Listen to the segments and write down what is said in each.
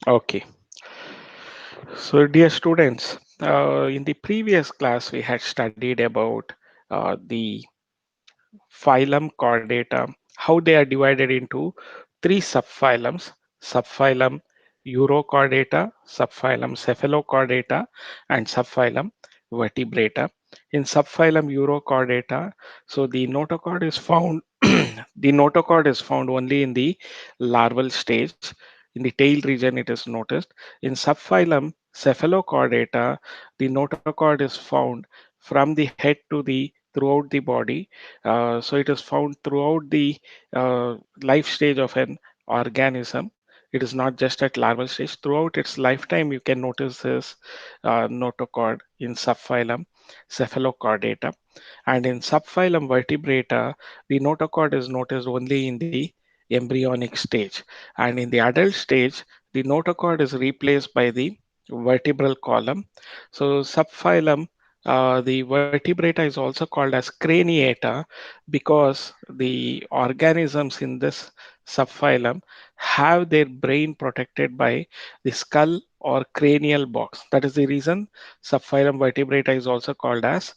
Okay. So, dear students, in the previous class, we had studied about the phylum Chordata, how they are divided into three subphylums: subphylum Urochordata, subphylum Cephalochordata, and subphylum Vertebrata. In subphylum Urochordata, so the notochord is found the notochord is found only in the larval stage. In the tail region, it is noticed. In subphylum Cephalochordata, the notochord is found from the head to the throughout the body. So it is found throughout the life stage of an organism. It is not just at larval stage. Throughout its lifetime, you can notice this notochord in subphylum Cephalochordata. And in subphylum Vertebrata, the notochord is noticed only in the embryonic stage. And in the adult stage, the notochord is replaced by the vertebral column. So subphylum the vertebrata is also called as craniata because the organisms in this subphylum have their brain protected by the skull or cranial box. That is the reason subphylum vertebrata is also called as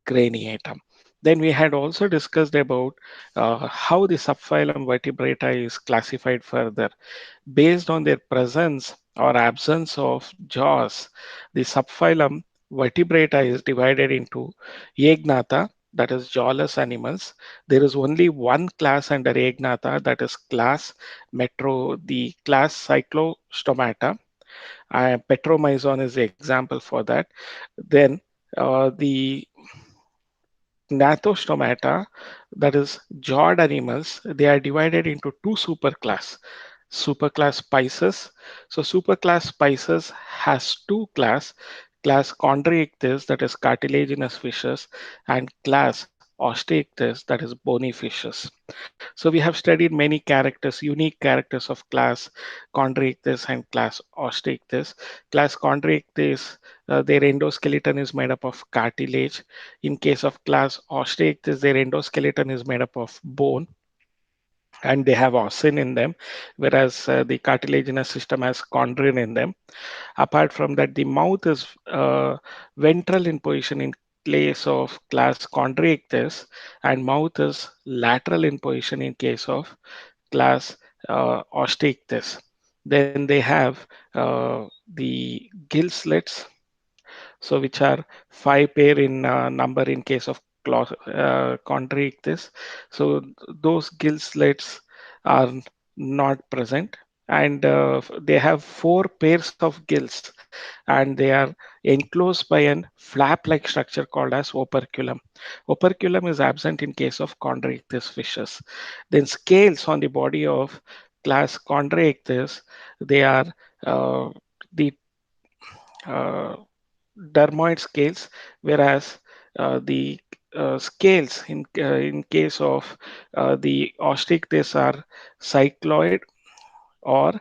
craniatum. Then we had also discussed about how the subphylum vertebrata is classified further based on their presence or absence of jaws. The subphylum vertebrata is divided into Aegnatha, that is jawless animals. There is only one class under Aegnatha, that is class Metro, the class Cyclostomata. Petromyzon is the example for that. Then the Gnathostomata, that is jawed animals, they are divided into two superclass. Superclass Pisces. So superclass Pisces has two class Chondriichthys, that is cartilaginous fishes, and class Osteichthys, that is bony fishes. So we have studied many characters, unique characters of class Chondriichthys and class Osteichthys. Class Chondriichthys, their endoskeleton is made up of cartilage. In case of class Osteichthys, their endoskeleton is made up of bone and they have ossin in them, whereas the cartilaginous system has chondrin in them. Apart from that, the mouth is ventral in position in place of class chondriichthys, and mouth is lateral in position in case of class osteichthys. Then they have the gill slits, so which are five pair in number in case of chondriichthys. So those gill slits are not present, and they have four pairs of gills, and they are enclosed by an flap-like structure called as operculum. Operculum is absent in case of chondriichthys fishes. Then scales on the body of class chondriichthys, they are uh, the uh, dermoid scales, whereas the scales in case of the osteichthyes are cycloid or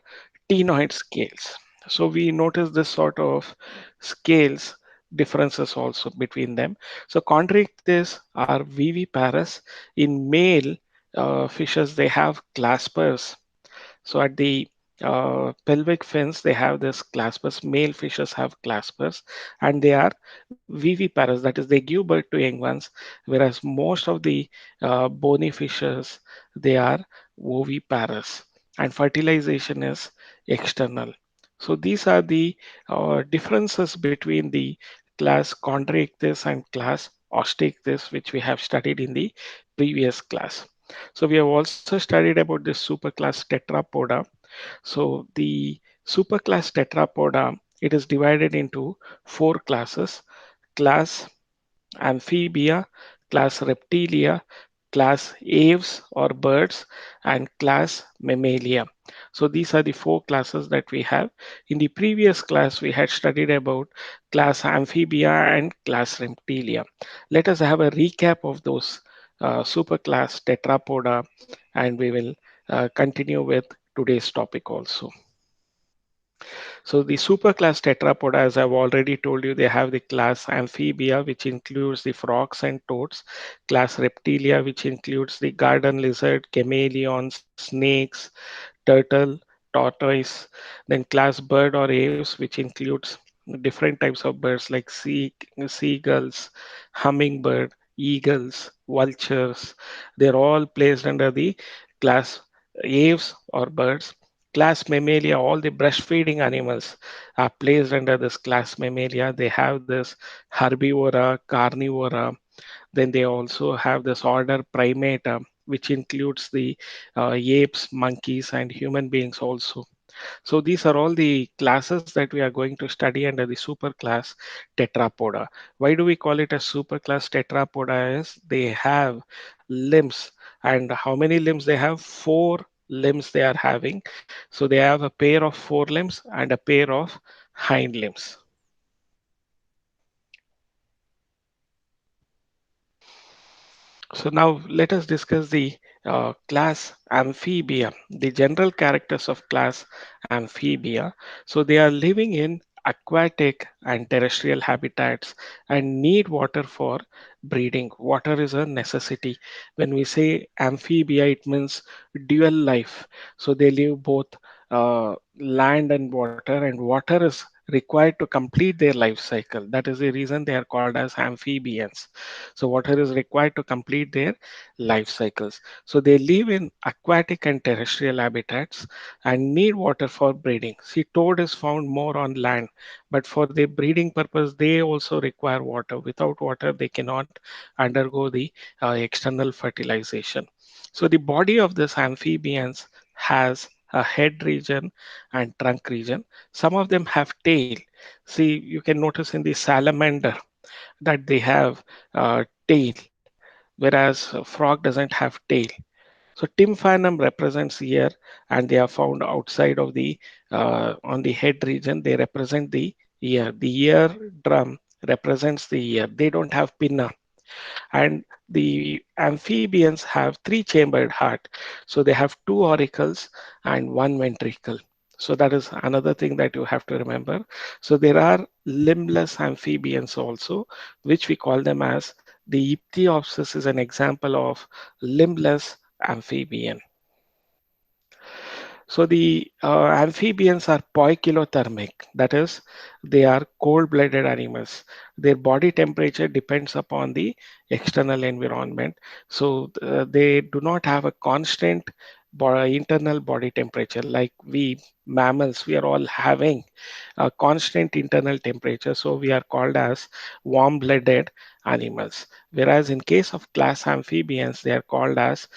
ctenoid scales. So we notice this sort of scales differences also between them. So chondriichthys are viviparous. In male fishes, they have claspers. So at the pelvic fins, they have this claspers. Male fishes have claspers, and they are viviparous. That is, they give birth to young ones. Whereas most of the bony fishes, they are oviparous, and fertilization is external. So these are the differences between the class Chondriichthys and class Osteichthys, which we have studied in the previous class. So we have also studied about this superclass Tetrapoda. So the superclass Tetrapoda, it is divided into four classes: class Amphibia, class Reptilia, class Aves or birds, and class Mammalia. So these are the four classes that we have. In the previous class, we had studied about class Amphibia and class Reptilia. Let us have a recap of those superclass Tetrapoda, and we will continue with today's topic also. So the superclass tetrapoda, as I've already told you, they have the class Amphibia, which includes the frogs and toads, class Reptilia, which includes the garden lizard, chameleons, snakes, turtle, tortoise. Then class bird or aves, which includes different types of birds like seagulls, hummingbird, eagles, vultures. They're all placed under the class aves or birds. Class Mammalia, all the breastfeeding animals are placed under this class Mammalia. They have this herbivora, carnivora. Then they also have this order Primata, which includes the apes, monkeys, and human beings also. So these are all the classes that we are going to study under the superclass Tetrapoda. Why do we call it a superclass Tetrapoda? Is they have limbs, and how many limbs they have? Four limbs they are having. So they have a pair of forelimbs and a pair of hind limbs. So now let us discuss the class Amphibia, the general characters of class Amphibia. So they are living in aquatic and terrestrial habitats and need water for breeding. Water is a necessity. When we say amphibia, it means dual life. So they live both land and water, and water is required to complete their life cycle. That is the reason they are called as amphibians. So water is required to complete their life cycles. So they live in aquatic and terrestrial habitats and need water for breeding. See, toad is found more on land, but for their breeding purpose, they also require water. Without water, they cannot undergo the external fertilization. So the body of this amphibians has a head region and trunk region. Some of them have tail. See, you can notice in the salamander that they have tail, whereas a frog doesn't have tail. So tymphanum represents ear, and they are found outside of the on the head region. They represent the ear. The ear drum represents the ear. They don't have pinna, and the amphibians have three chambered heart. So they have two auricles and one ventricle. So that is another thing that you have to remember. So there are limbless amphibians also, which we call them as the ichthyopsis is an example of limbless amphibian. So the amphibians are poikilothermic, that is, they are cold-blooded animals. Their body temperature depends upon the external environment. So they do not have a constant internal body temperature like we mammals. We are all having a constant internal temperature. So we are called as warm-blooded animals. Whereas in case of class amphibians, they are called as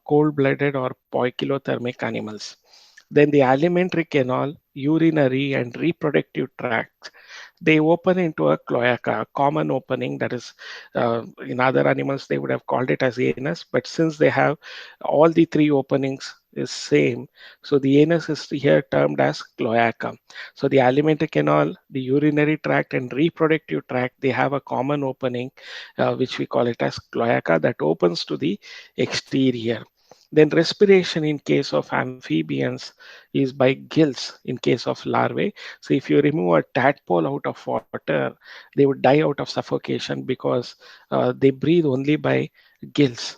cold-blooded or poikilothermic animals. Then the alimentary canal, urinary, and reproductive tract, they open into a cloaca, a common opening that is in other animals they would have called it as anus, but since they have all the three openings is same, so the anus is here termed as cloaca. So the alimentary canal, the urinary tract, and reproductive tract, they have a common opening which we call it as cloaca that opens to the exterior. Then respiration in case of amphibians is by gills in case of larvae. So if you remove a tadpole out of water, they would die out of suffocation because they breathe only by gills.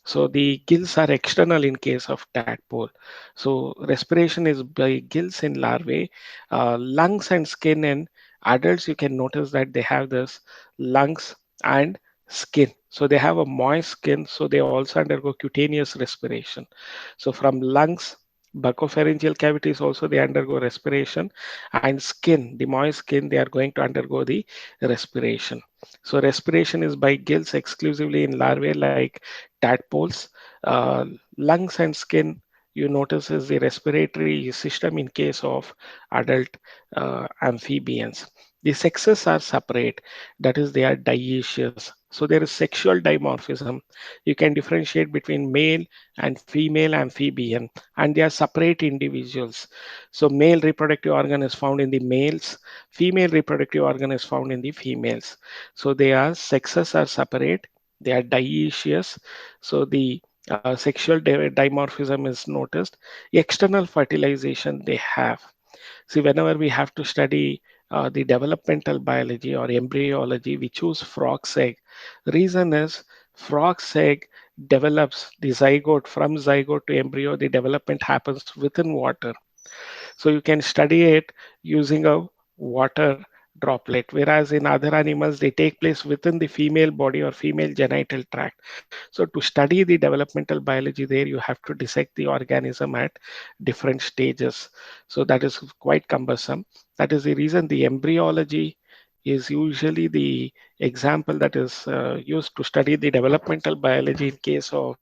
So the gills are external in case of tadpole. So respiration is by gills in larvae. Lungs and skin in adults, you can notice that they have this lungs and skin. So they have a moist skin, so they also undergo cutaneous respiration. So from lungs, buccopharyngeal cavities also they undergo respiration, and skin, the moist skin, they are going to undergo the respiration. So respiration is by gills exclusively in larvae like tadpoles. Lungs and skin, you notice is the respiratory system in case of adult amphibians. The sexes are separate, that is, they are dioecious. So there is sexual dimorphism. You can differentiate between male and female amphibian, and they are separate individuals. So male reproductive organ is found in the males, female reproductive organ is found in the females. So they are sexes are separate, they are dioecious. So the sexual dimorphism is noticed. External fertilization they have. See, whenever we have to study the developmental biology or embryology, we choose frog's egg. Reason is frog's egg develops the zygote. From zygote to embryo, the development happens within water. So you can study it using a water droplet, whereas in other animals, they take place within the female body or female genital tract. So to study the developmental biology there, you have to dissect the organism at different stages. So that is quite cumbersome. That is the reason the embryology is usually the example that is used to study the developmental biology in case of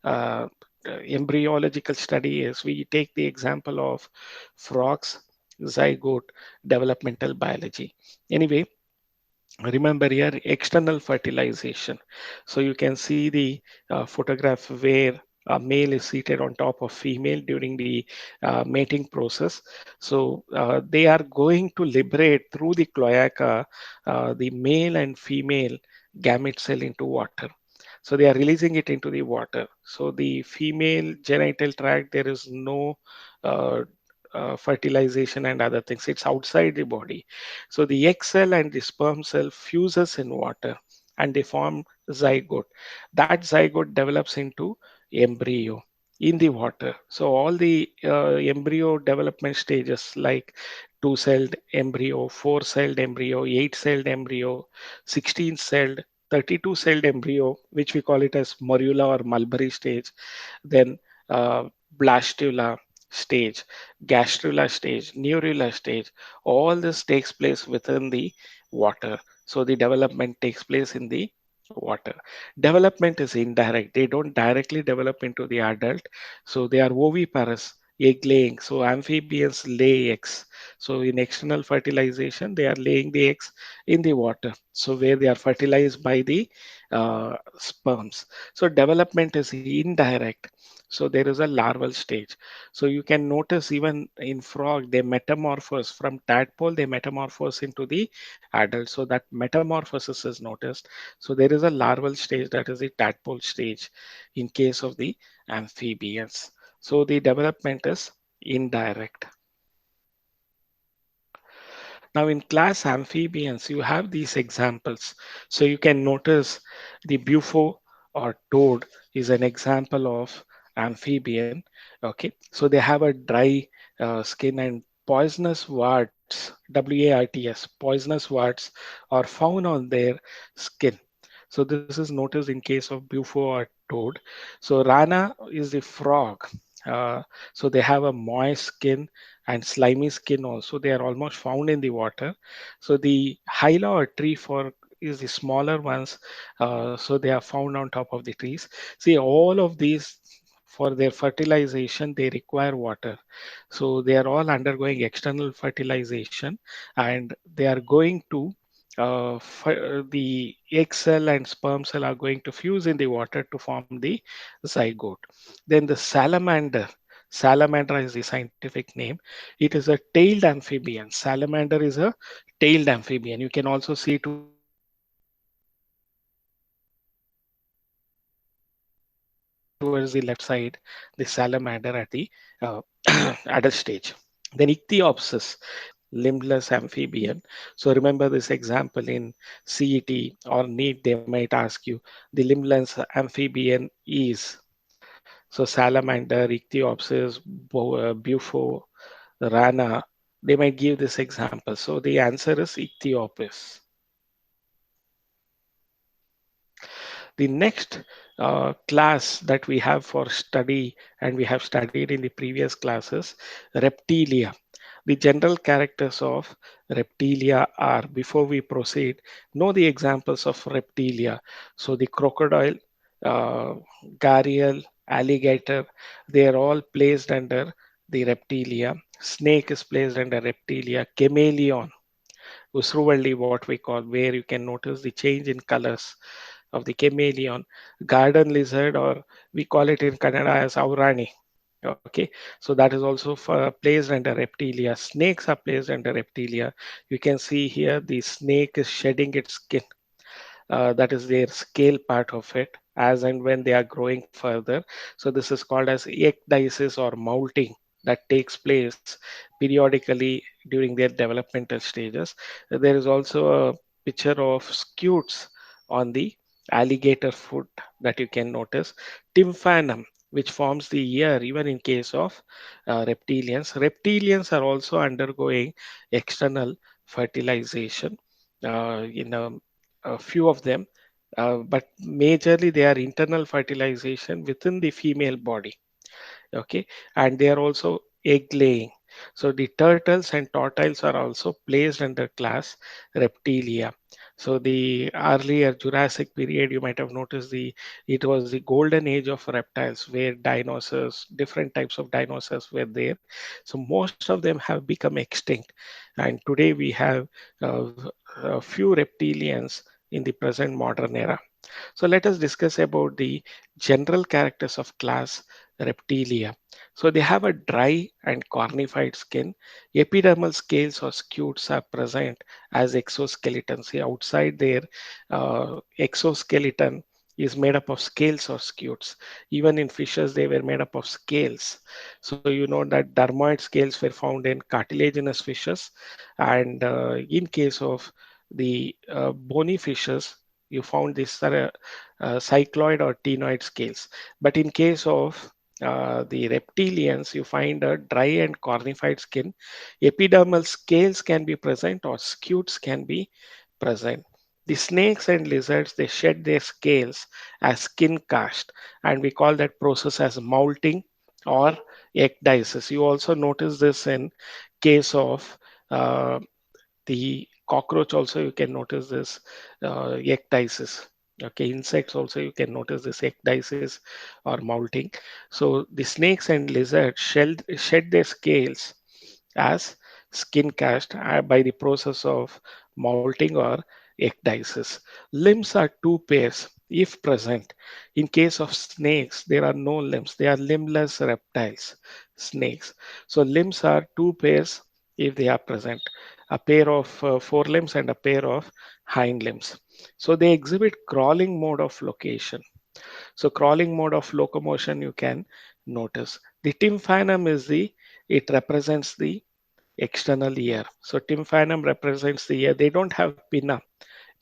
uh, embryological study is we take the example of frogs, zygote, developmental biology. Anyway, remember here external fertilization. So you can see the photograph where a male is seated on top of female during the mating process. So they are going to liberate through the cloaca the male and female gamete cell into water. So they are releasing it into the water. So the female genital tract, there is no uh, fertilization and other things. It's outside the body. So the egg cell and the sperm cell fuses in water and they form zygote. That zygote develops into embryo in the water. So all the embryo development stages like two-celled embryo, four-celled embryo, eight-celled embryo, 16-celled, 32-celled embryo, which we call it as morula or mulberry stage, then uh, blastula stage, gastrula stage, neurula stage, all this takes place within the water. So the development takes place in the water. Development is indirect. They don't directly develop into the adult. So they are oviparous, egg laying. So amphibians lay eggs. So in external fertilization, they are laying the eggs in the water. So where they are fertilized by the sperms. So development is indirect. So there is a larval stage. So you can notice even in frog, they metamorphose from tadpole, they metamorphose into the adult. So that metamorphosis is noticed. So there is a larval stage that is the tadpole stage in case of the amphibians. So the development is indirect. Now in class amphibians, you have these examples. So you can notice the bufo or toad is an example of amphibian. Okay, so they have a dry skin and poisonous warts, WARTS, poisonous warts are found on their skin. So this is noticed in case of bufo or toad. So rana is the frog. Uh, so they have a moist skin and slimy skin also. They are almost found in the water. So the hyla or tree fork is the smaller ones. So they are found on top of the trees. See, all of these for their fertilization, they require water. So they are all undergoing external fertilization and they are going to the egg cell and sperm cell are going to fuse in the water to form the zygote. Then the salamander, salamander is the scientific name. It is a tailed amphibian. Salamander is a tailed amphibian. You can also see towards the left side the salamander at the the salamander at the adult stage. Then ichthyopsis, limbless amphibian. So remember this example in CET or NEET, they might ask you the limbless amphibian is. So salamander, ichthyopsis, bufo, rana, they might give this example. So the answer is ichthyopis. The next class that we have for study and we have studied in the previous classes, reptilia. The general characters of reptilia are, before we proceed, know the examples of reptilia. So the crocodile, uh, gharial, alligator, they are all placed under the reptilia. Snake is placed under reptilia. Chameleon, Usruvalli, what we call, where you can notice the change in colors of the chameleon, garden lizard, or we call it in Kannada as aurani. Okay, so that is also placed under reptilia. Snakes are placed under reptilia. You can see here the snake is shedding its skin. That is their scale part of it as and when they are growing further. So this is called as ecdysis or molting that takes place periodically during their developmental stages. There is also a picture of scutes on the alligator foot that you can notice. Tymphanum. which forms the ear even in case of reptilians. Reptilians are also undergoing external fertilization in a few of them, but majorly they are internal fertilization within the female body. Okay, and they are also egg laying. So the turtles and tortoises are also placed under class Reptilia. So the earlier Jurassic period, you might have noticed it was the golden age of reptiles where dinosaurs, different types of dinosaurs were there. So most of them have become extinct, and today we have uh, a few reptilians in the present modern era. So let us discuss about the general characters of class Reptilia. So they have a dry and cornified skin. Epidermal scales or scutes are present as exoskeleton. See, outside their exoskeleton is made up of scales or scutes. Even in fishes, they were made up of scales. So you know that dermoid scales were found in cartilaginous fishes, and in case of the bony fishes, you found this cycloid or ctenoid scales. But in case of the reptilians, you find a dry and cornified skin. Epidermal scales can be present or scutes can be present. The snakes and lizards, they shed their scales as skin cast, and we call that process as molting or ecdysis. You also notice this in case of uh, the cockroach. Also you can notice this ecdysis. Okay, insects also you can notice this ecdysis or molting. So the snakes and lizards shed their scales as skin cast by the process of molting or ecdysis. Limbs are two pairs if present. In case of snakes, there are no limbs. They are limbless reptiles, snakes. So limbs are two pairs if they are present, a pair of forelimbs and a pair of hind limbs. So they exhibit crawling mode of location. So crawling mode of locomotion you can notice. The tympanum it represents the external ear. So tympanum represents the ear. They don't have pinna.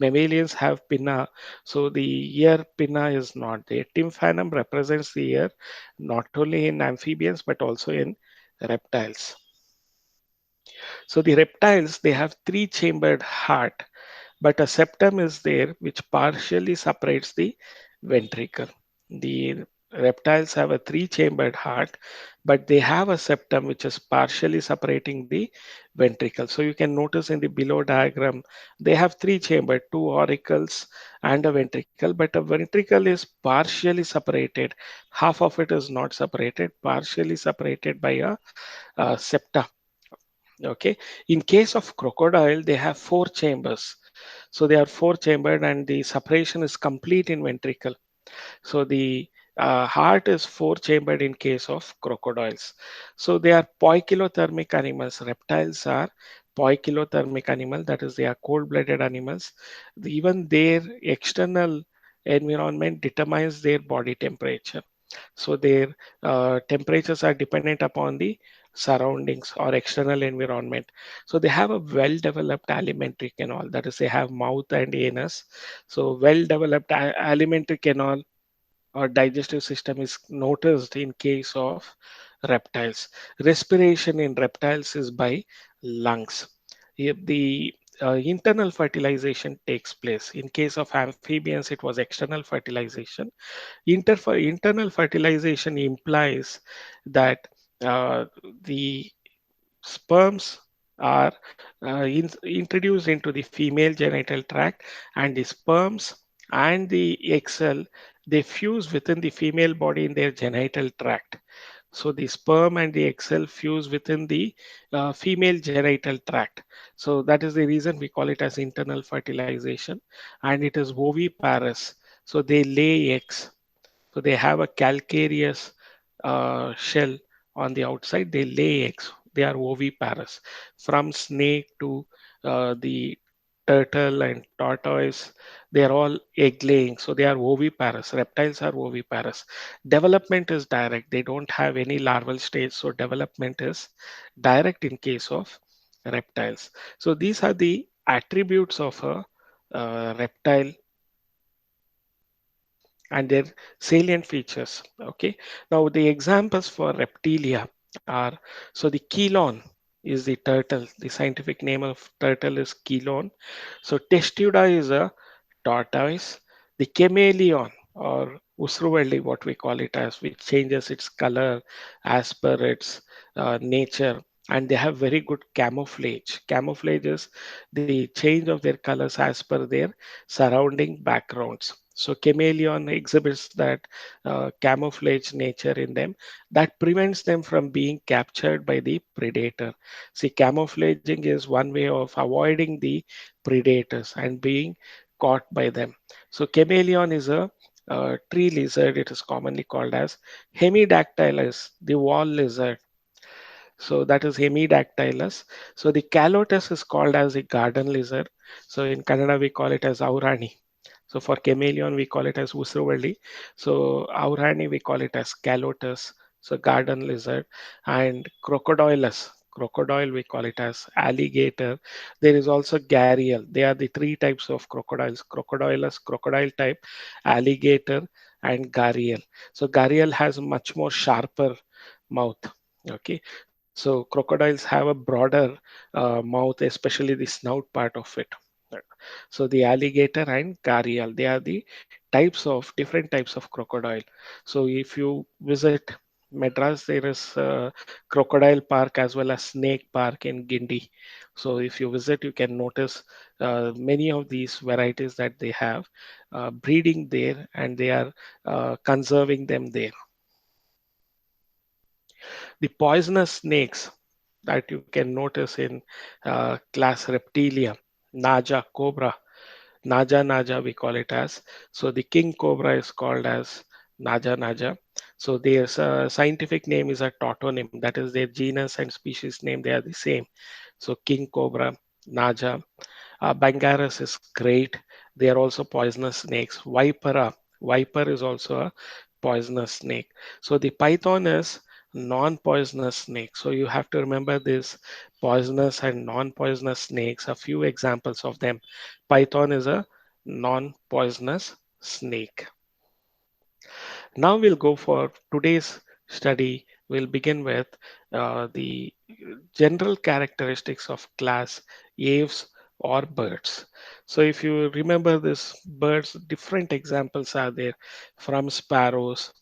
Mammalians have pinna, so the ear pinna is not there. Tympanum represents the ear not only in amphibians but also in reptiles. So the reptiles, they have three-chambered heart, but a septum is there which partially separates the ventricle. The reptiles have a three-chambered heart, but they have a septum which is partially separating the ventricle. So you can notice in the below diagram, they have three-chambered, two auricles and a ventricle, but a ventricle is partially separated. Half of it is not separated, partially separated by a septa. Okay, in case of crocodile, they have four chambers. So they are four chambered and the separation is complete in ventricle. So the heart is four chambered in case of crocodiles. So they are poikilothermic animals. Reptiles are poikilothermic animal, that is they are cold-blooded animals. Even their external environment determines their body temperature. So their temperatures are dependent upon the surroundings or external environment. So they have a well-developed alimentary canal, that is they have mouth and anus. So well-developed alimentary canal or digestive system is noticed in case of reptiles. Respiration in reptiles is by lungs. If the internal fertilization takes place. In case of amphibians, it was external fertilization. Internal fertilization implies that uh, the sperms are introduced into the female genital tract, and the sperms and the egg cell, they fuse within the female body in their genital tract. So the sperm and the egg cell fuse within the female genital tract. So that is the reason we call it as internal fertilization, and it is oviparous. So they lay eggs. So they have a calcareous shell on the outside. They lay eggs. They are oviparous. From snake to the turtle and tortoise, they are all egg laying. So they are oviparous. Reptiles are oviparous. Development is direct. They don't have any larval stage. So development is direct in case of reptiles. So these are the attributes of a reptile and their salient features. Okay, now the examples for Reptilia are, so the Chelon is the turtle. The scientific name of turtle is Chelon. So Testuda is a tortoise. The chameleon or Usruvalli, what we call it as, which changes its color as per its nature, and they have very good camouflage. Camouflage is the change of their colors as per their surrounding backgrounds. So chameleon exhibits that camouflage nature in them that prevents them from being captured by the predator. See, camouflaging is one way of avoiding the predators and being caught by them. So chameleon is a tree lizard. It is commonly called as hemidactylus, the wall lizard. So that is Hemidactylus. So the Calotus is called as the garden lizard. So in Kannada we call it as Aurani. So for chameleon we call it as Usruvalli. So Aurani we call it as Calotus. So garden lizard, and Crocodilus. Crocodile we call it as alligator. There is also gharial. They are the three types of crocodiles: Crocodilus, crocodile type, alligator, and gharial. So gharial has much more sharper mouth. Okay, so crocodiles have a broader mouth, especially the snout part of it. So the alligator and gharial, they are the types of different types of crocodile. So if you visit Madras, there is crocodile park as well as snake park in Gindi. So if you visit, you can notice many of these varieties that they have breeding there, and they are conserving them there. The poisonous snakes that you can notice in class Reptilia, Naja, Cobra, Naja, we call it as. So the king cobra is called as Naja. So their scientific name is a tautonym. That is their genus and species name. They are the same. So king cobra, Naja. Bangaras is great. They are also poisonous snakes. Vipera, viper is also a poisonous snake. So the python is non-poisonous snake. So you have to remember this poisonous and non-poisonous snakes. A few examples of them. Python is a non-poisonous snake. Now we'll go for today's study. We'll begin with the general characteristics of class aves or birds. So if you remember this birds, different examples are there, from sparrows,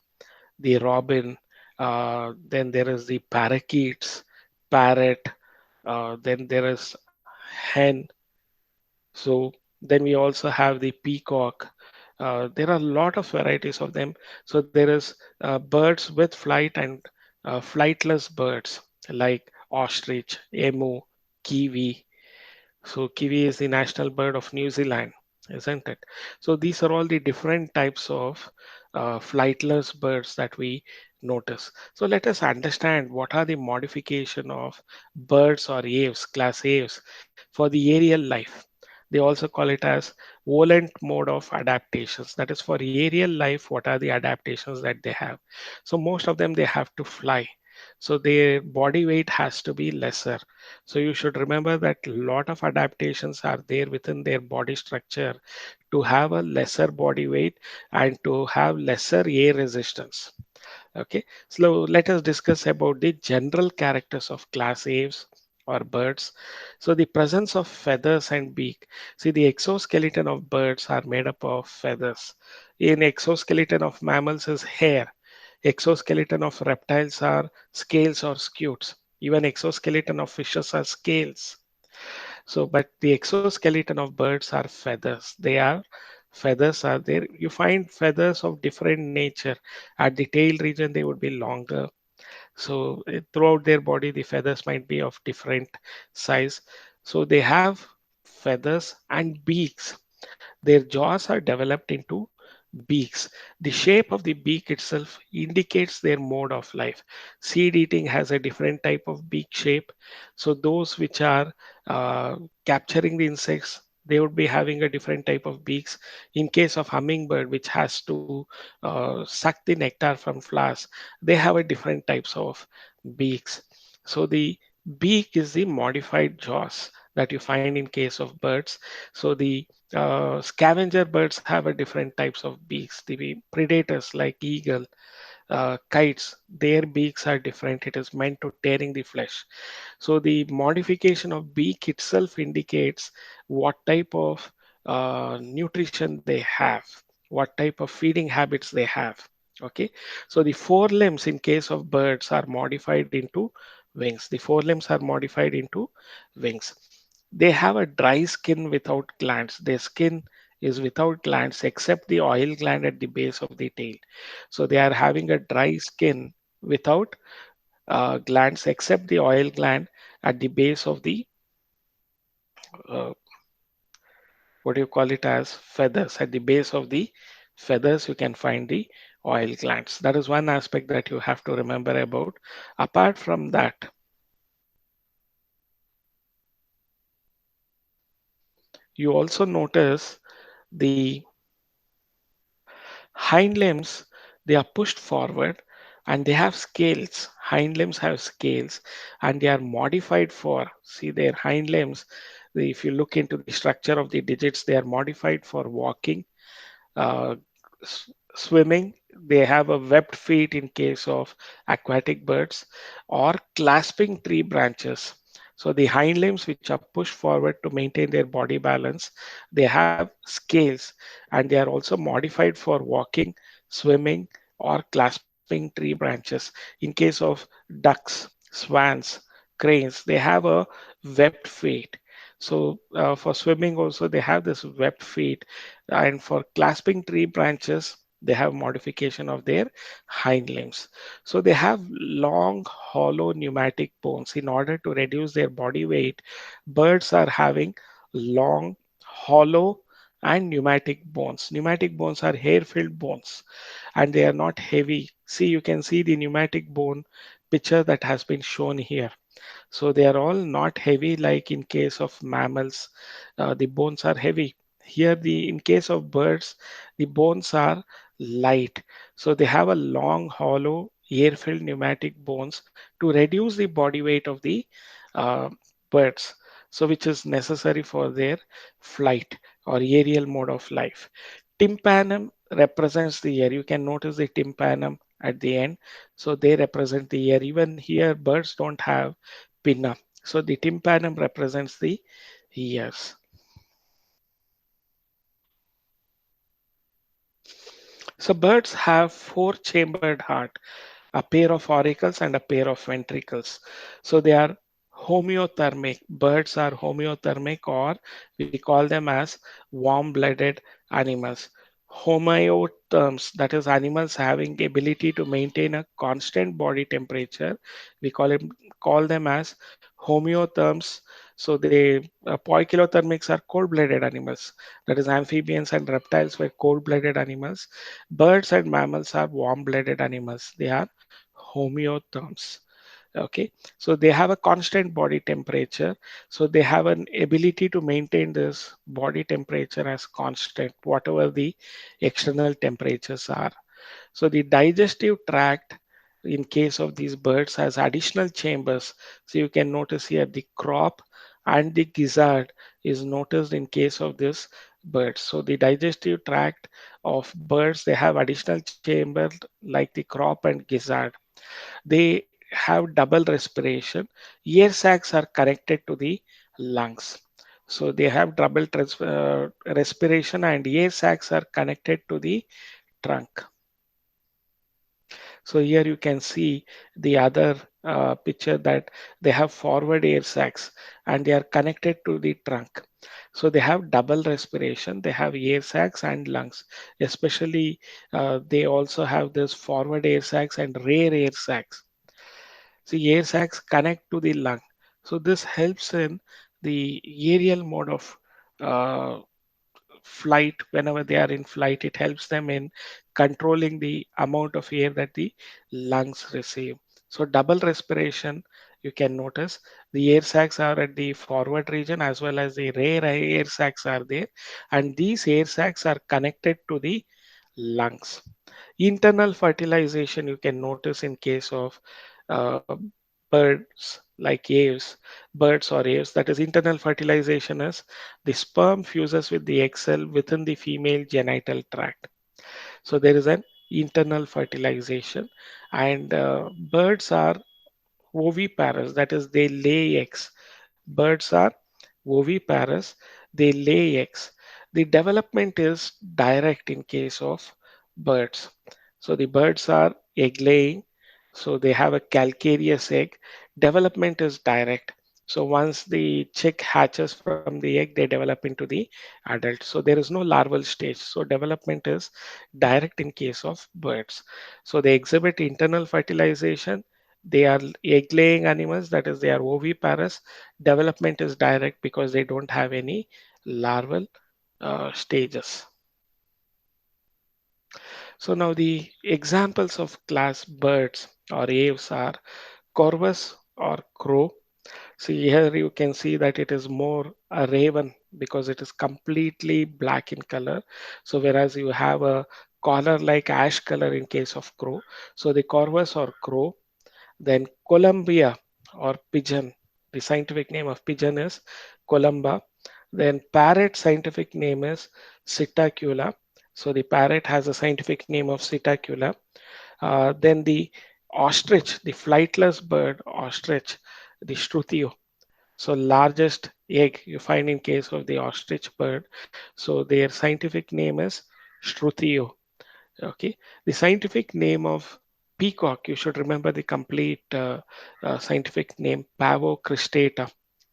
the robin, then there is the parakeets, parrot, then there is hen. So then we also have the peacock. There are a lot of varieties of them. So there is birds with flight and flightless birds like ostrich, emu, kiwi. So kiwi is the national bird of New Zealand, isn't it? So these are all the different types of flightless birds that we notice. So let us understand what are the modification of birds or aves, class aves, for the aerial life. They also call it as volant mode of adaptations. That is for aerial life, what are the adaptations that they have? So most of them, they have to fly. So their body weight has to be lesser. So you should remember that a lot of adaptations are there within their body structure to have a lesser body weight and to have lesser air resistance. Okay, so let us discuss about the general characters of class aves or birds. So the presence of feathers and beak. See, the exoskeleton of birds are made up of feathers. In exoskeleton of mammals is hair. Exoskeleton of reptiles are scales or scutes. Even exoskeleton of fishes are scales. So, but the exoskeleton of birds are feathers. Feathers are there. You find feathers of different nature. At the tail region, they would be longer. So throughout their body, the feathers might be of different size. So they have feathers and beaks. Their jaws are developed into beaks. The shape of the beak itself indicates their mode of life. Seed eating has a different type of beak shape. So those which are capturing the insects, they would be having a different type of beaks. In case of hummingbird, which has to suck the nectar from flowers, they have a different types of beaks. So the beak is the modified jaws that you find in case of birds. So the scavenger birds have a different types of beaks. The predators like eagle, kites, their beaks are different. It is meant to tearing the flesh. So the modification of beak itself indicates what type of nutrition they have, what type of feeding habits they have. Okay, so the forelimbs in case of birds are modified into wings. The forelimbs are modified into wings. They have a dry skin without glands. Their skin is without glands except the oil gland at the base of the tail. So they are having a dry skin without glands except the oil gland at the base of the uh, what do you call it as feathers. At the base of the feathers you can find the oil glands. That is one aspect that you have to remember about. Apart from that, you also notice the hind limbs, they are pushed forward and they have scales. Hind limbs have scales and they are modified for, see their hind limbs. If you look into the structure of the digits, they are modified for walking, uh, swimming. They have a webbed feet in case of aquatic birds, or clasping tree branches. So the hind limbs, which are pushed forward to maintain their body balance, they have scales and they are also modified for walking, swimming, or clasping tree branches. In case of ducks, swans, cranes, they have a webbed feet. So for swimming also they have this webbed feet, and for clasping tree branches they have modification of their hind limbs. So they have long hollow pneumatic bones. In order to reduce their body weight, birds are having long hollow and pneumatic bones. Pneumatic bones are hair filled bones and they are not heavy. See, you can see the pneumatic bone picture that has been shown here. So they are all not heavy like in case of mammals. The bones are heavy. Here, the in case of birds, the bones are light. So they have a long, hollow, air-filled pneumatic bones to reduce the body weight of the uh, birds. So which is necessary for their flight or aerial mode of life. Tympanum represents the ear. You can notice the tympanum at the end. So they represent the ear. Even here, birds don't have pinna. So the tympanum represents the ears. So birds have four-chambered heart, a pair of auricles and a pair of ventricles. So they are homeothermic. Birds are homeothermic, or we call them as warm-blooded animals. Homeotherms, that is animals having ability to maintain a constant body temperature. We call them as homeotherms. So they poikilothermics are cold-blooded animals. That is amphibians and reptiles were cold-blooded animals. Birds and mammals are warm-blooded animals. They are homeotherms. Okay, so they have a constant body temperature. So they have an ability to maintain this body temperature as constant, whatever the external temperatures are. So the digestive tract in case of these birds has additional chambers. So you can notice here the crop and the gizzard is noticed in case of this birds. So the digestive tract of birds, they have additional chambers like the crop and gizzard. They have double respiration. Ear sacs are connected to the lungs. So they have double respiration and ear sacs are connected to the trunk. So here you can see the other picture that they have forward air sacs and they are connected to the trunk. So they have double respiration, they have air sacs and lungs. Especially they also have this forward air sacs and rear air sacs. So air sacs connect to the lung. So this helps in the aerial mode of uh, flight. Whenever they are in flight, it helps them in controlling the amount of air that the lungs receive. So double respiration, you can notice the air sacs are at the forward region as well as the rear air sacs are there, and these air sacs are connected to the lungs. Internal fertilization, you can notice in case of uh, birds, like aves, birds or aves, that is internal fertilization is the sperm fuses with the egg cell within the female genital tract. So there is an internal fertilization, and birds are oviparous, that is, they lay eggs. Birds are oviparous, they lay eggs. The development is direct in case of birds. So the birds are egg laying, so they have a calcareous egg. Development is direct. So once the chick hatches from the egg, they develop into the adult. So there is no larval stage. So development is direct in case of birds. So they exhibit internal fertilization. They are egg laying animals, that is, they are oviparous. Development is direct because they don't have any larval stages. So now the examples of class birds or aves are corvus or crow. See here you can see that it is more a raven because it is completely black in color. So whereas you have a collar like ash color in case of crow. So the corvus or crow. Then Columbia or pigeon. The scientific name of pigeon is Columba. Then parrot scientific name is Sitacula. So the parrot has a scientific name of Sitacula. Then the ostrich, the flightless bird, ostrich, the Strutio. So largest egg you find in case of the ostrich bird. So their scientific name is Strutio. Okay, the scientific name of peacock, you should remember the complete scientific name, Pavo cristata,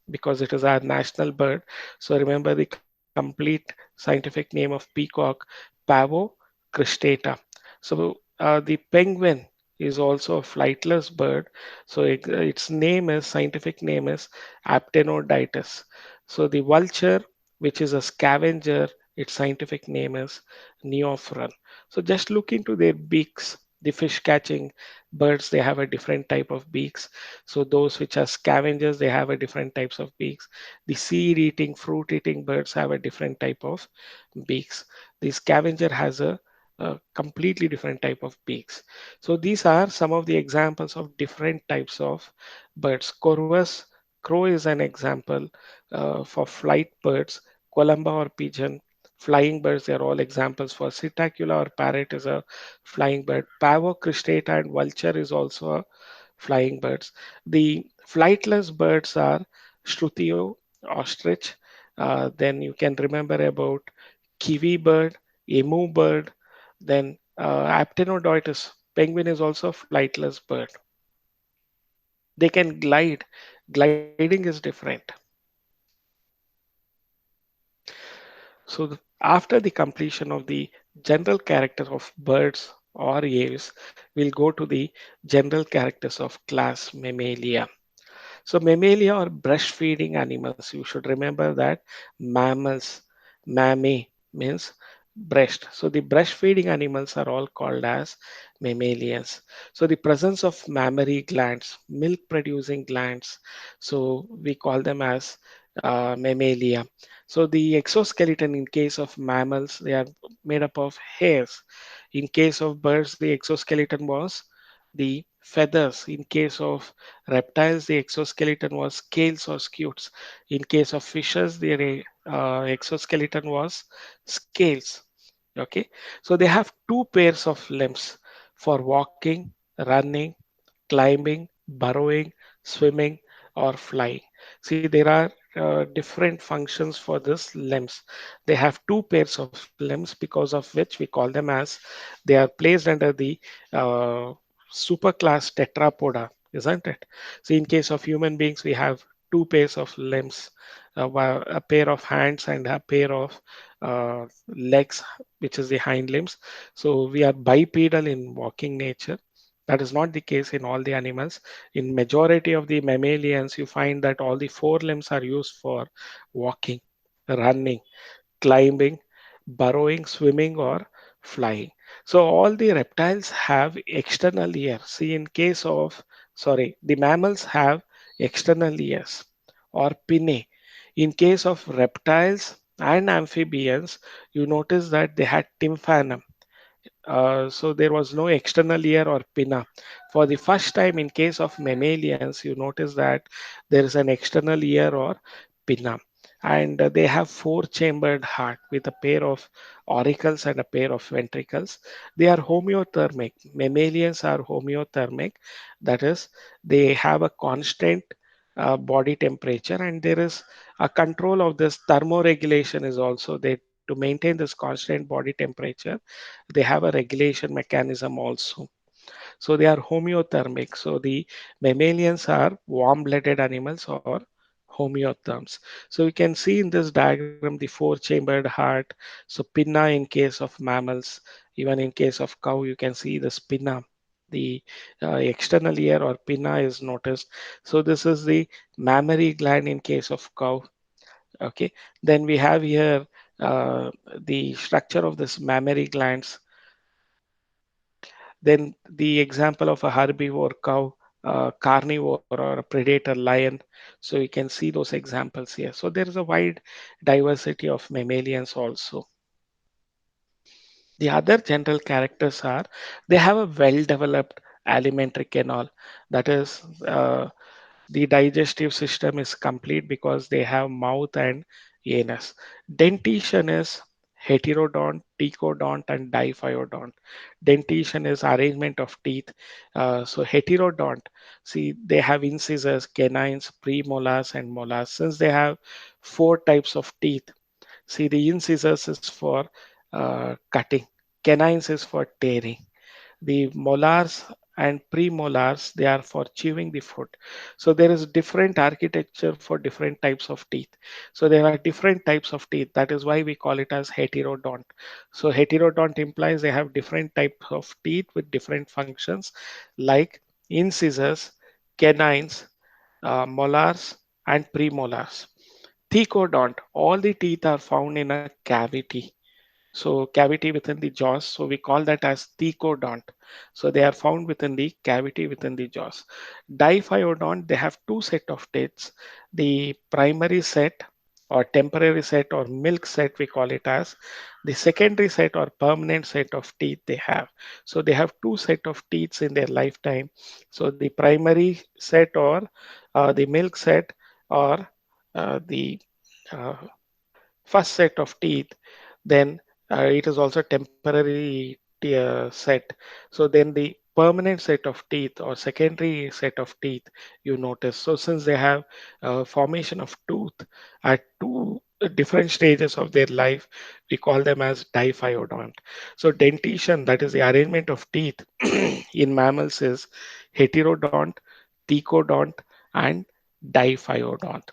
because it is our national bird. So remember the complete scientific name of peacock, Pavo cristata. So the penguin is also a flightless bird. So its name is scientific name is Aptenodytes. So the vulture, which is a scavenger, its scientific name is Neophron. So just look into their beaks. The fish catching birds, they have a different type of beaks. So those which are scavengers, they have a different types of beaks. The seed eating, fruit eating birds have a different type of beaks. The scavenger has a completely different type of beaks. So these are some of the examples of different types of birds. Corvus, crow is an example for flight birds. Columba or pigeon, flying birds, they are all examples. For Sitacula or parrot is a flying bird. Pavo cristata and vulture is also a flying birds. The flightless birds are Strutio, ostrich. Then you can remember about kiwi bird, emu bird. Then Aptenodytes, penguin is also a flightless bird. They can glide. Gliding is different. So after the completion of the general character of birds or aves, we'll go to the general characters of class Mammalia. So mammalia or breastfeeding animals, you should remember that mammals, mammae means breast. So the breastfeeding animals are all called as mammalians. So the presence of mammary glands, milk producing glands, so we call them as mammalia. So the exoskeleton in case of mammals, they are made up of hairs. In case of birds, the exoskeleton was the feathers. In case of reptiles, the exoskeleton was scales or scutes. In case of fishes, their exoskeleton was scales. Okay, so they have two pairs of limbs for walking, running, climbing, burrowing, swimming, or flying. See, there are different functions for this limbs. They have two pairs of limbs because of which we call them as they are placed under the uh, superclass tetrapoda, isn't it? So, in case of human beings, we have two pairs of limbs, a pair of hands and a pair of legs, which is the hind limbs. So, we are bipedal in walking nature. That is not the case in all the animals. In majority of the mammalians, you find that all the four limbs are used for walking, running, climbing, burrowing, swimming, or flying. So all the reptiles have external ear. See, in case of, sorry, the mammals have external ears or pinnae. In case of reptiles and amphibians, you notice that they had tympanum. So there was no external ear or pinna. For the first time in case of mammalians, you notice that there is an external ear or pinna. And they have four-chambered heart with a pair of auricles and a pair of ventricles. They are homeothermic. Mammalians are homeothermic. That is, they have a constant body temperature, and there is a control of this thermoregulation is also there to maintain this constant body temperature. They have a regulation mechanism also. So they are homeothermic. So the mammalians are warm-blooded animals or homeotherms. So you can see in this diagram the four-chambered heart. So pinna in case of mammals, even in case of cow, you can see the pinna. The external ear or pinna is noticed. So this is the mammary gland in case of cow. Okay, then we have here the structure of this mammary glands. Then the example of a herbivore cow, carnivore or a predator lion. So you can see those examples here. So there is a wide diversity of mammalians also. The other general characters are they have a well-developed alimentary canal. That is, the digestive system is complete because they have mouth and anus. Dentition is heterodont, tecodont, and diphyodont. Dentition is arrangement of teeth. So heterodont, see, they have incisors, canines, premolars, and molars. Since they have four types of teeth, see, the incisors is for cutting, canines is for tearing, the molars and premolars, they are for chewing the food. So there is different architecture for different types of teeth. So there are different types of teeth. That is why we call it as heterodont. So heterodont implies they have different types of teeth with different functions, like incisors, canines, molars, and premolars. Thecodont, all the teeth are found in a cavity. So cavity within the jaws. So we call that as thecodont. So they are found within the cavity within the jaws. Diphyodont, they have two set of teeth. The primary set or temporary set or milk set, we call it as the secondary set or permanent set of teeth they have. So they have two set of teeth in their lifetime. So the primary set or the milk set or the uh, first set of teeth, then it is also temporary set. So then the permanent set of teeth or secondary set of teeth you notice. So since they have formation of tooth at two different stages of their life, we call them as diphyodont. So dentition, that is the arrangement of teeth in mammals, is heterodont, thecodont, and diphyodont.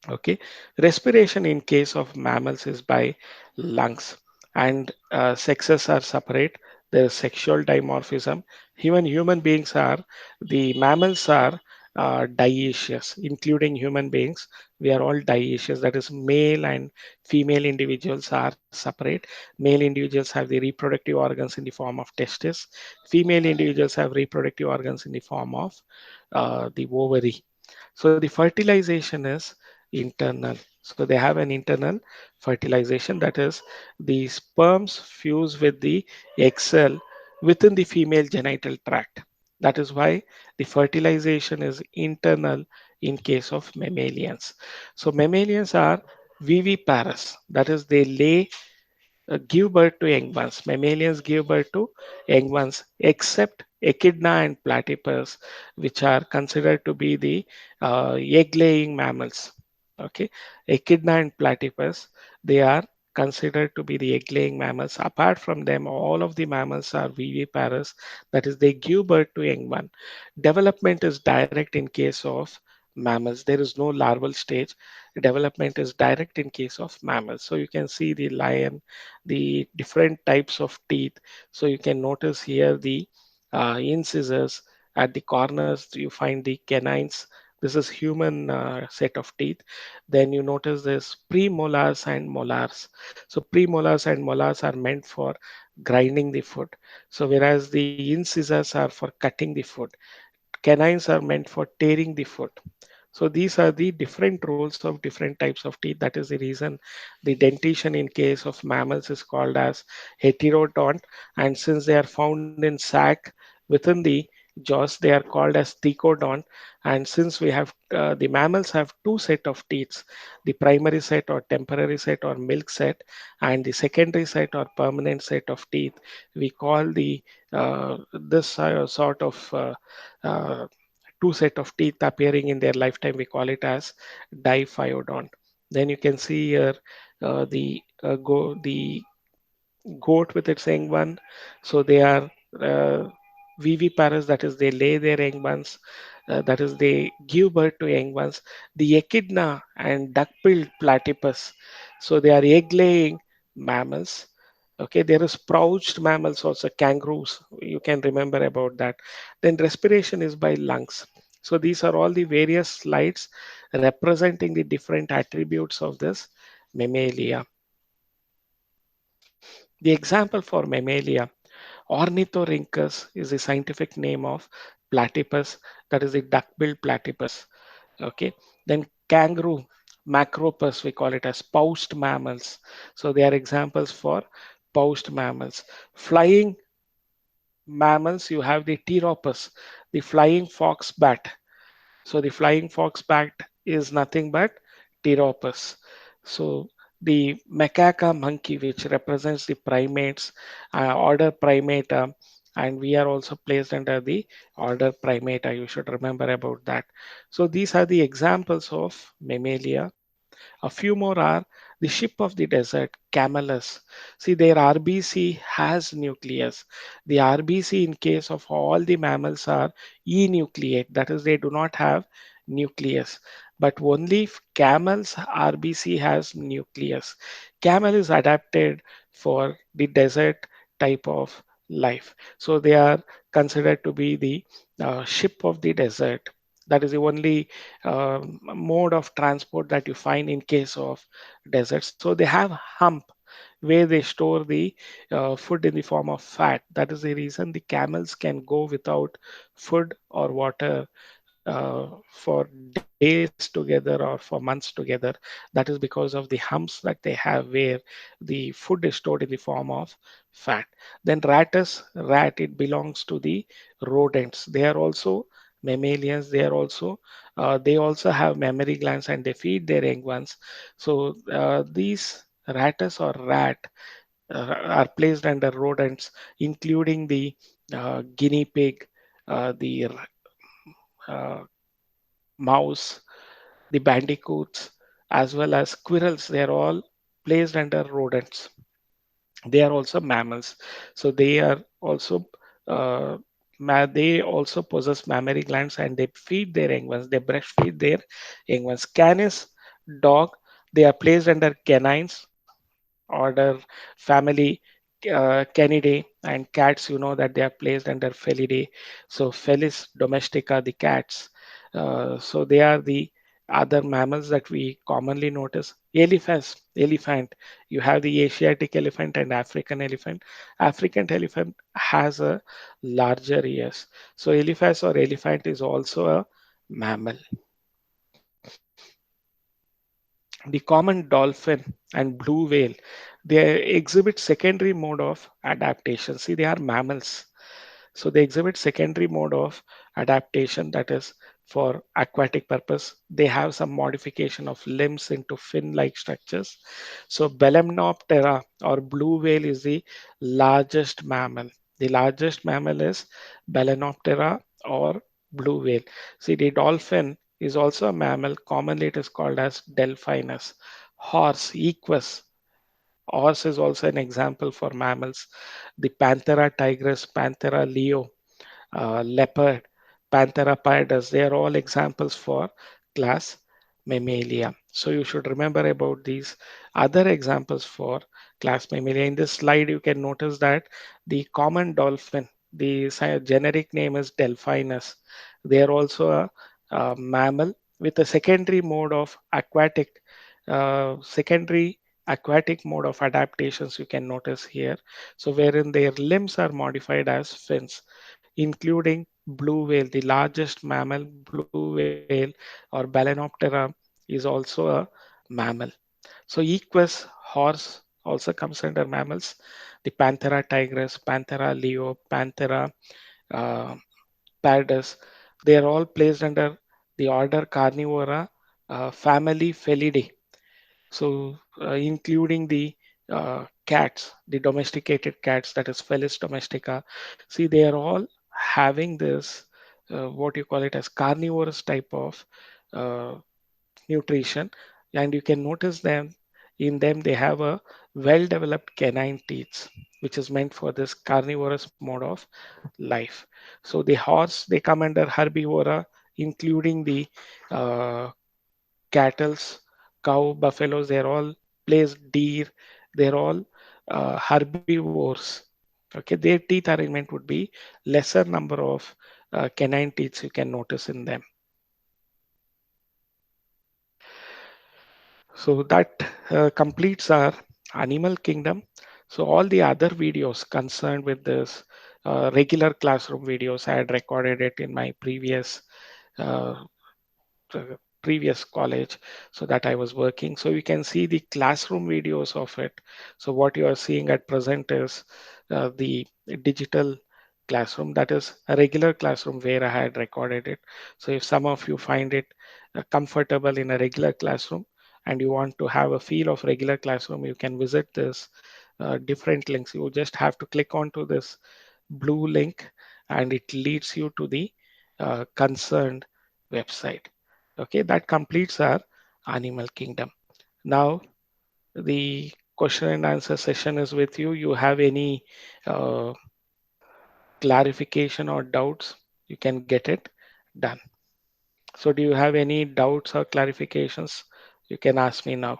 Okay, respiration in case of mammals is by lungs, and sexes are separate. There is sexual dimorphism. Even human beings are, the mammals are dioecious, including human beings. We are all dioecious. That is, male and female individuals are separate. Male individuals have the reproductive organs in the form of testes. Female individuals have reproductive organs in the form of the ovary. So the fertilization is internal. So they have an internal fertilization, that is, the sperms fuse with the egg cell within the female genital tract. That is why the fertilization is internal in case of mammalians. So mammalians are viviparous, that is, they lay give birth to young ones. Mammalians give birth to young ones, except echidna and platypus, which are considered to be the egg-laying mammals. Okay, echidna and platypus, they are considered to be the egg-laying mammals. Apart from them, all of the mammals are viviparous. That is, they give birth to young one. Development is direct in case of mammals. There is no larval stage. Development is direct in case of mammals. So you can see the lion, the different types of teeth. So you can notice here the incisors at the corners. You find the canines. This is human set of teeth. Then you notice this premolars and molars. So premolars and molars are meant for grinding the food. So whereas the incisors are for cutting the food. Canines are meant for tearing the food. So these are the different roles of different types of teeth. That is the reason the dentition in case of mammals is called as heterodont. And since they are found in sac within the jaws, they are called as thecodont. And since we have the mammals have two set of teeth, the primary set or temporary set or milk set, and the secondary set or permanent set of teeth, we call the this sort of uh, two set of teeth appearing in their lifetime, we call it as diphyodont. Then you can see here the goat with its young one. So they are viviparous, that is, they lay their young ones, that is, they give birth to young ones. The echidna and duck-billed platypus, so they are egg-laying mammals. Okay, there is crouched mammals also, kangaroos. You can remember about that. Then respiration is by lungs. So these are all the various slides representing the different attributes of this mammalia. The example for mammalia, Ornithorhynchus is the scientific name of platypus, that is the duck-billed platypus. Okay, then kangaroo, Macropus, we call it as paused mammals. So they are examples for paused mammals. Flying mammals, you have the Pteropus, the flying fox bat. So the flying fox bat is nothing but Pteropus. So the macaca monkey, which represents the primates, order Primata, and we are also placed under the order Primata. You should remember about that. So these are the examples of mammalia. A few more are the ship of the desert, Camelus. See, their RBC has nucleus. The RBC in case of all the mammals are enucleate, that is, they do not have nucleus. But only camels RBC has nucleus. Camel is adapted for the desert type of life. So they are considered to be the ship of the desert. That is the only mode of transport that you find in case of deserts. So they have hump where they store the food in the form of fat. That is the reason the camels can go without food or water for days together or for months together. That is because of the humps that they have where the food is stored in the form of fat. Then ratus, rat, it belongs to the rodents. They are also mammalians. They also have mammary glands and they feed their young ones. So these ratus or rat are placed under rodents, including the guinea pig, the uh, mouse, the bandicoots, as well as squirrels. They are all placed under rodents. They are also mammals, so they are also uh, they also possess mammary glands and they feed their young ones. They breastfeed their young ones. Canis, dog, they are placed under canines, order family Canidae, and cats, you know that they are placed under Felidae. So Felis domestica, the cats. So they are the other mammals that we commonly notice. Elephant. You have the Asiatic elephant and African elephant. African elephant has a larger ears. So elephant or elephant is also a mammal. The common dolphin and blue whale, they exhibit secondary mode of adaptation. See, they are mammals. So they exhibit secondary mode of adaptation, that is for aquatic purpose. They have some modification of limbs into fin-like structures. So Belemnoptera or blue whale is the largest mammal. The largest mammal is Belemnoptera or blue whale. See, the dolphin is also a mammal. Commonly, it is called as Delphinus. Horse, Equus. Horse is also an example for mammals. The Panthera tigris, Panthera leo, leopard, Panthera pardus, they are all examples for class Mammalia. So you should remember about these other examples for class Mammalia. In this slide, you can notice that the common dolphin, the generic name is Delphinus. They are also a mammal with a secondary aquatic mode of adaptations you can notice here. So wherein their limbs are modified as fins, including blue whale, the largest mammal, blue whale or Balanoptera is also a mammal. So equus, horse also comes under mammals. The Panthera tigris, Panthera leo, Panthera uh, pardus, they are all placed under the order Carnivora, family Felidae. So including the cats, the domesticated cats, that is Felis domestica. See, they are all having this, what you call it as carnivorous type of uh, nutrition, and you can notice them in them they have a well developed canine teeth, which is meant for this carnivorous mode of life. So the horse, they come under herbivora, including the uh, cattles, cow, buffaloes, they're all placed, deer, they're all herbivores. Okay, their teeth arrangement would be lesser number of canine teeth you can notice in them. So that completes our animal kingdom. So all the other videos concerned with this regular classroom videos, I had recorded it in my uh, previous college, so that I was working. So you can see the classroom videos of it. So what you are seeing at present is the digital classroom, that is a regular classroom where I had recorded it. So if some of you find it comfortable in a regular classroom and you want to have a feel of regular classroom, you can visit this different links. You just have to click onto this blue link and it leads you to the concerned website. Okay, that completes our animal kingdom. Now the question and answer session is with you. You have any uh, clarification or doubts, you can get it done. So do you have any doubts or clarifications? You can ask me now.